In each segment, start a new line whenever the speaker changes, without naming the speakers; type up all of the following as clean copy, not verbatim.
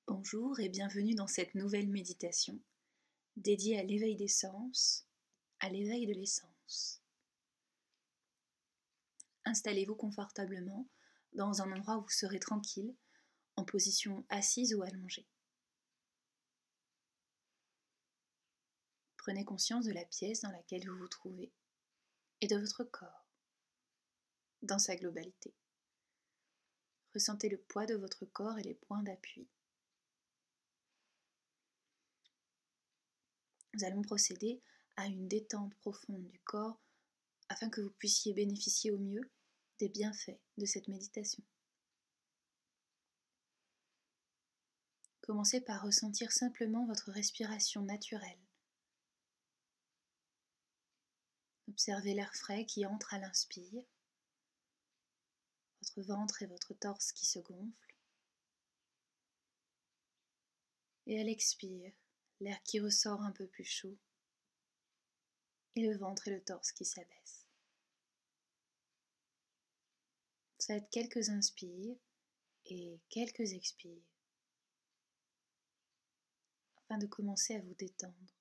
Bonjour et bienvenue dans cette nouvelle méditation dédiée à l'éveil des sens, à l'éveil de l'essence. Installez-vous confortablement dans un endroit où vous serez tranquille, en position assise ou allongée. Prenez conscience de la pièce dans laquelle vous vous trouvez et de votre corps, dans sa globalité. Ressentez le poids de votre corps et les points d'appui. Nous allons procéder à une détente profonde du corps afin que vous puissiez bénéficier au mieux des bienfaits de cette méditation. Commencez par ressentir simplement votre respiration naturelle. Observez l'air frais qui entre à l'inspire, votre ventre et votre torse qui se gonflent, et à l'expire, l'air qui ressort un peu plus chaud, et le ventre et le torse qui s'abaissent. Faites quelques inspires et quelques expires, afin de commencer à vous détendre.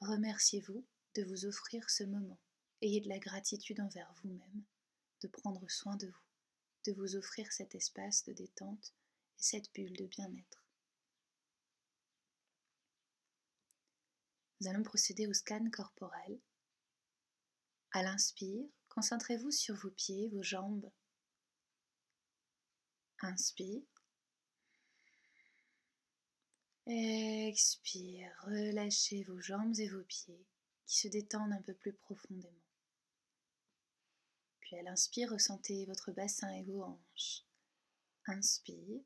Remerciez-vous de vous offrir ce moment. Ayez de la gratitude envers vous-même, de prendre soin de vous, de vous offrir cet espace de détente et cette bulle de bien-être. Nous allons procéder au scan corporel. À l'inspire, concentrez-vous sur vos pieds, vos jambes. Inspire. Expire, relâchez vos jambes et vos pieds qui se détendent un peu plus profondément. Puis à l'inspire, ressentez votre bassin et vos hanches. Inspire.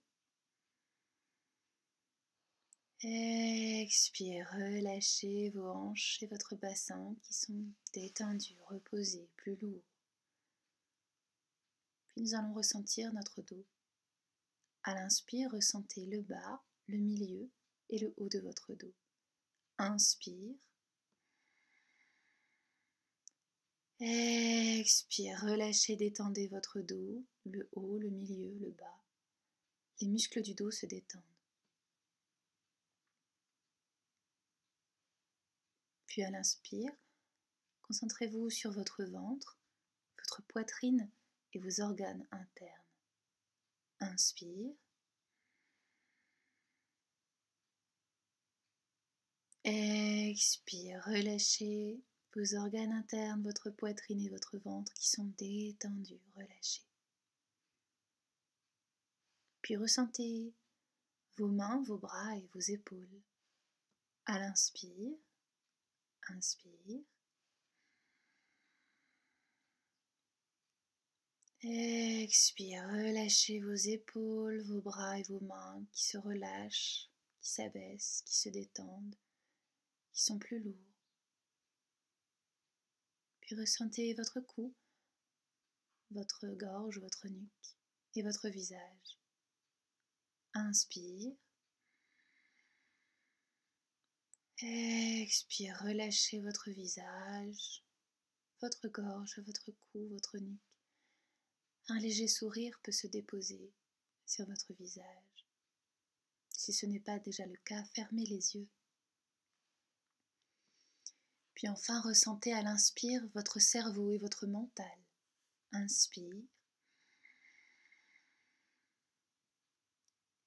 Expire, relâchez vos hanches et votre bassin qui sont détendus, reposés, plus lourds. Puis nous allons ressentir notre dos. À l'inspire, ressentez le bas, le milieu et le haut de votre dos. Inspire. Expire, relâchez, détendez votre dos, le haut, le milieu, le bas. Les muscles du dos se détendent. Puis à l'inspire, concentrez-vous sur votre ventre, votre poitrine et vos organes internes. Inspire. Expire, relâchez vos organes internes, votre poitrine et votre ventre qui sont détendus, relâchés. Puis ressentez vos mains, vos bras et vos épaules. À l'inspire, inspire. Expire, relâchez vos épaules, vos bras et vos mains qui se relâchent, qui s'abaissent, qui se détendent, qui sont plus lourds. Puis ressentez votre cou, votre gorge, votre nuque et votre visage. Inspire. Expire, relâchez votre visage, votre gorge, votre cou, votre nuque. Un léger sourire peut se déposer sur votre visage. Si ce n'est pas déjà le cas, fermez les yeux. Puis enfin, ressentez à l'inspire votre cerveau et votre mental. Inspire.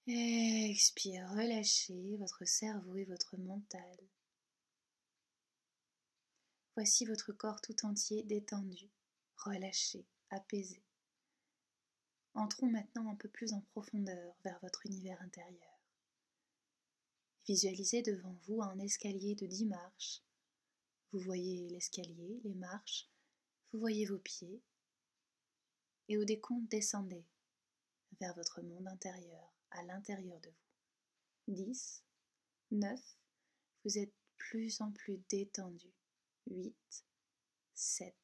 Expire, relâchez votre cerveau et votre mental. Voici votre corps tout entier détendu, relâché, apaisé. Entrons maintenant un peu plus en profondeur vers votre univers intérieur. Visualisez devant vous un escalier de 10 marches. Vous voyez l'escalier, les marches, vous voyez vos pieds. Et au décompte, descendez vers votre monde intérieur, à l'intérieur de vous. 10, 9, vous êtes plus en plus détendu. 8, 7,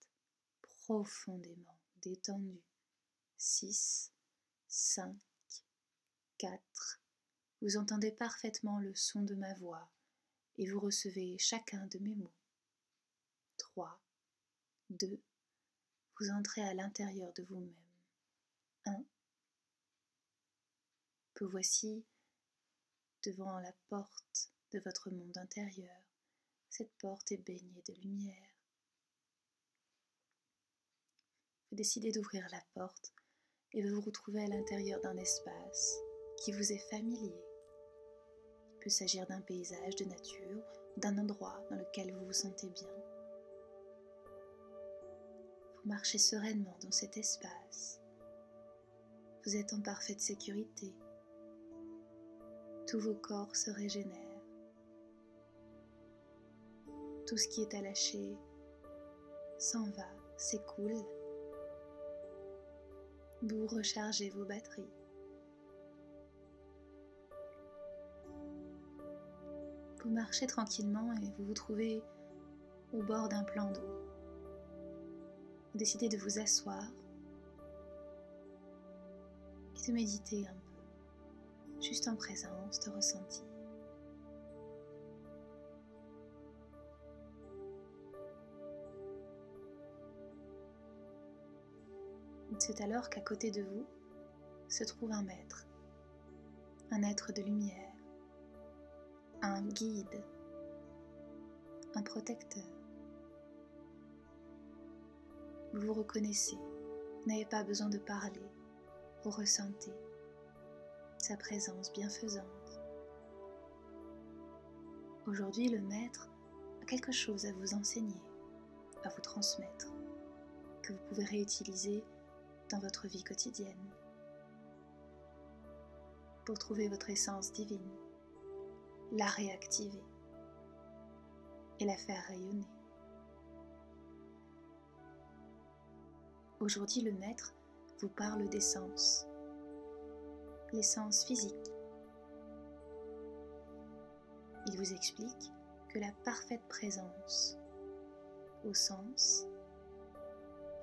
profondément détendu. 6, 5, 4, vous entendez parfaitement le son de ma voix et vous recevez chacun de mes mots. 3, 2, vous entrez à l'intérieur de vous-même. 1, Que voici devant la porte de votre monde intérieur. Cette porte est baignée de lumière. Vous décidez d'ouvrir la porte et vous vous retrouvez à l'intérieur d'un espace qui vous est familier. Il peut s'agir d'un paysage de nature, d'un endroit dans lequel vous vous sentez bien. Vous marchez sereinement dans cet espace. Vous êtes en parfaite sécurité. Tous vos corps se régénèrent. Tout ce qui est à lâcher s'en va, s'écoule. Vous rechargez vos batteries. Vous marchez tranquillement et vous vous trouvez au bord d'un plan d'eau. Vous décidez de vous asseoir et de méditer un peu, juste en présence, de ressentir. C'est alors qu'à côté de vous se trouve un maître, un être de lumière, un guide, un protecteur. Vous vous reconnaissez, vous n'avez pas besoin de parler, vous ressentez sa présence bienfaisante. Aujourd'hui, le maître a quelque chose à vous enseigner, à vous transmettre, que vous pouvez réutiliser dans votre vie quotidienne pour trouver votre essence divine, la réactiver et la faire rayonner. Aujourd'hui, le maître vous parle d'essence, l'essence physique. Il vous explique que la parfaite présence au sens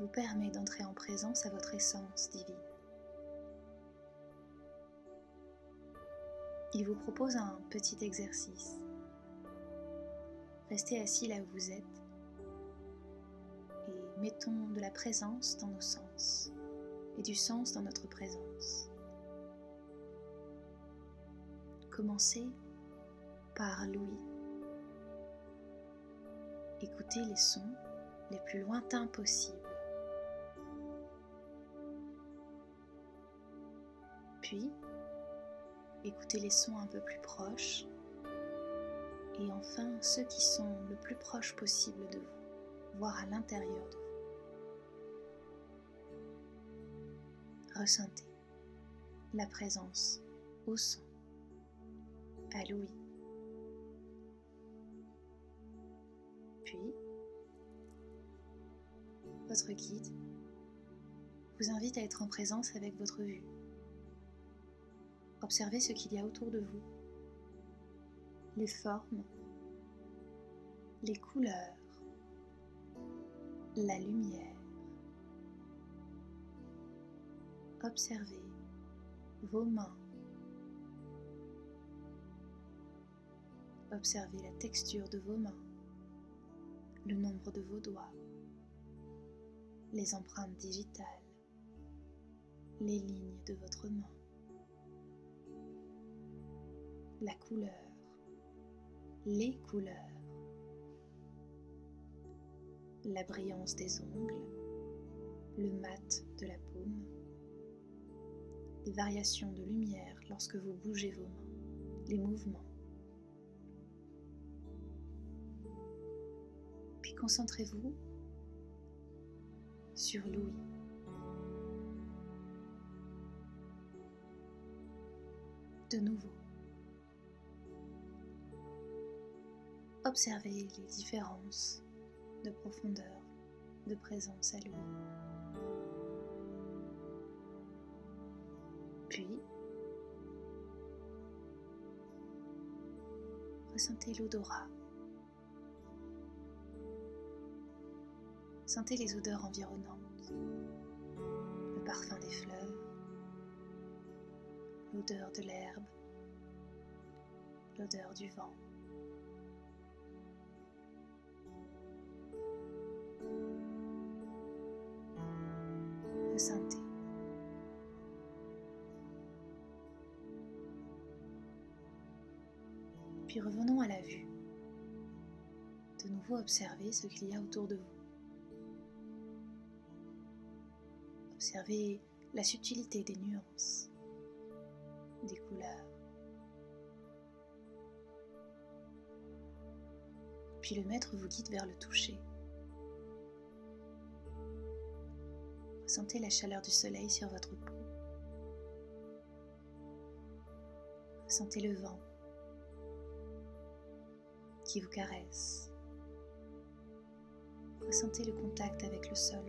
vous permet d'entrer en présence à votre essence divine. Il vous propose un petit exercice. Restez assis là où vous êtes et mettons de la présence dans nos sens et du sens dans notre présence. Commencez par l'ouïe. Écoutez les sons les plus lointains possibles. Puis, écoutez les sons un peu plus proches et enfin ceux qui sont le plus proches possible de vous, voire à l'intérieur de vous. Ressentez la présence au son, à l'ouïe. Puis, votre guide vous invite à être en présence avec votre vue. Observez ce qu'il y a autour de vous, les formes, les couleurs, la lumière. Observez vos mains. Observez la texture de vos mains, le nombre de vos doigts, les empreintes digitales, les lignes de votre main, la couleur, les couleurs, la brillance des ongles, le mat de la paume, les variations de lumière lorsque vous bougez vos mains, les mouvements. Puis concentrez-vous sur l'ouïe. De nouveau, observez les différences de profondeur, de présence à l'ouïe. Puis, ressentez l'odorat. Sentez les odeurs environnantes, le parfum des fleurs, l'odeur de l'herbe, l'odeur du vent. Ressentez. Puis revenons à la vue. De nouveau observez ce qu'il y a autour de vous. Observez la subtilité des nuances, des couleurs. Puis le maître vous guide vers le toucher. Ressentez la chaleur du soleil sur votre peau. Ressentez le vent qui vous caresse. Ressentez le contact avec le sol.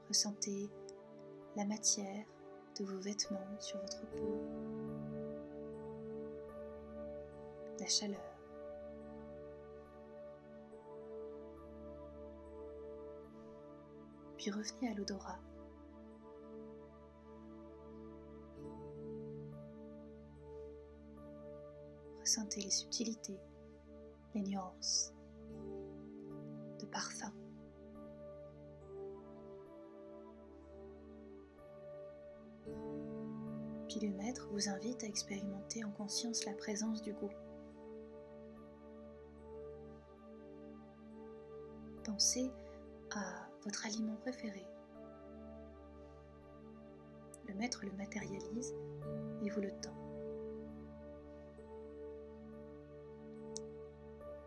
Ressentez la matière de vos vêtements sur votre peau, la chaleur. Puis revenez à l'odorat. Ressentez les subtilités, les nuances de parfum. Puis le maître vous invite à expérimenter en conscience la présence du goût. Pensez à votre aliment préféré. Le maître le matérialise et vous le tend.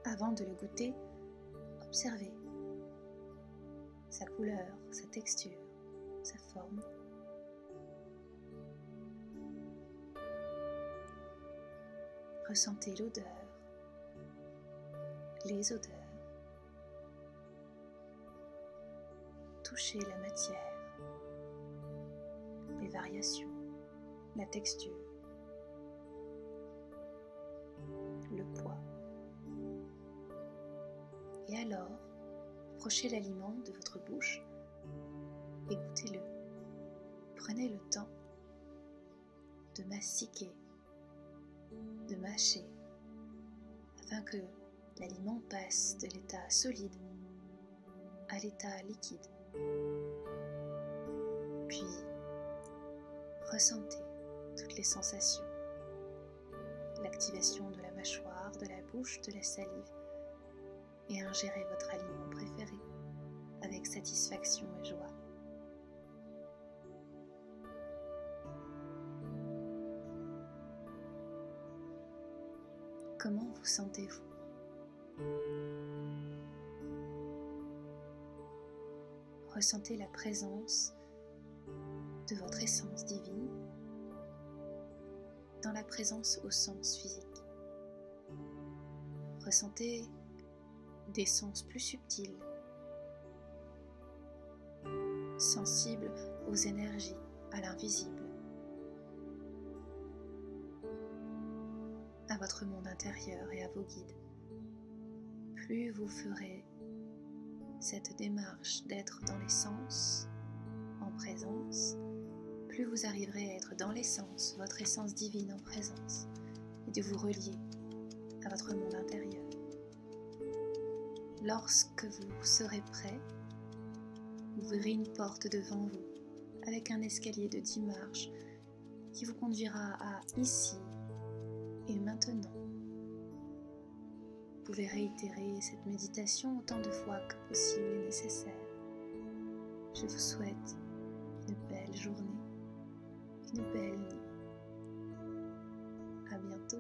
Avant de le goûter, observez sa couleur, sa texture, sa forme. Ressentez l'odeur, les odeurs. Touchez la matière, les variations, la texture, le poids. Et alors, approchez l'aliment de votre bouche et goûtez-le. Prenez le temps de mastiquer, de mâcher, afin que l'aliment passe de l'état solide à l'état liquide. Puis, ressentez toutes les sensations, l'activation de la mâchoire, de la bouche, de la salive, et ingérez votre aliment préféré avec satisfaction et joie. Comment vous sentez-vous ? Ressentez la présence de votre essence divine dans la présence au sens physique. Ressentez des sens plus subtils, sensibles aux énergies, à l'invisible, à votre monde intérieur et à vos guides. Plus vous ferez cette démarche d'être dans les sens, en présence, plus vous arriverez à être dans l'essence, votre essence divine en présence, et de vous relier à votre monde intérieur. Lorsque vous serez prêt, ouvrez une porte devant vous avec un escalier de 10 marches qui vous conduira à ici et maintenant. Vous pouvez réitérer cette méditation autant de fois que possible et nécessaire. Je vous souhaite une belle journée, une belle nuit. À bientôt.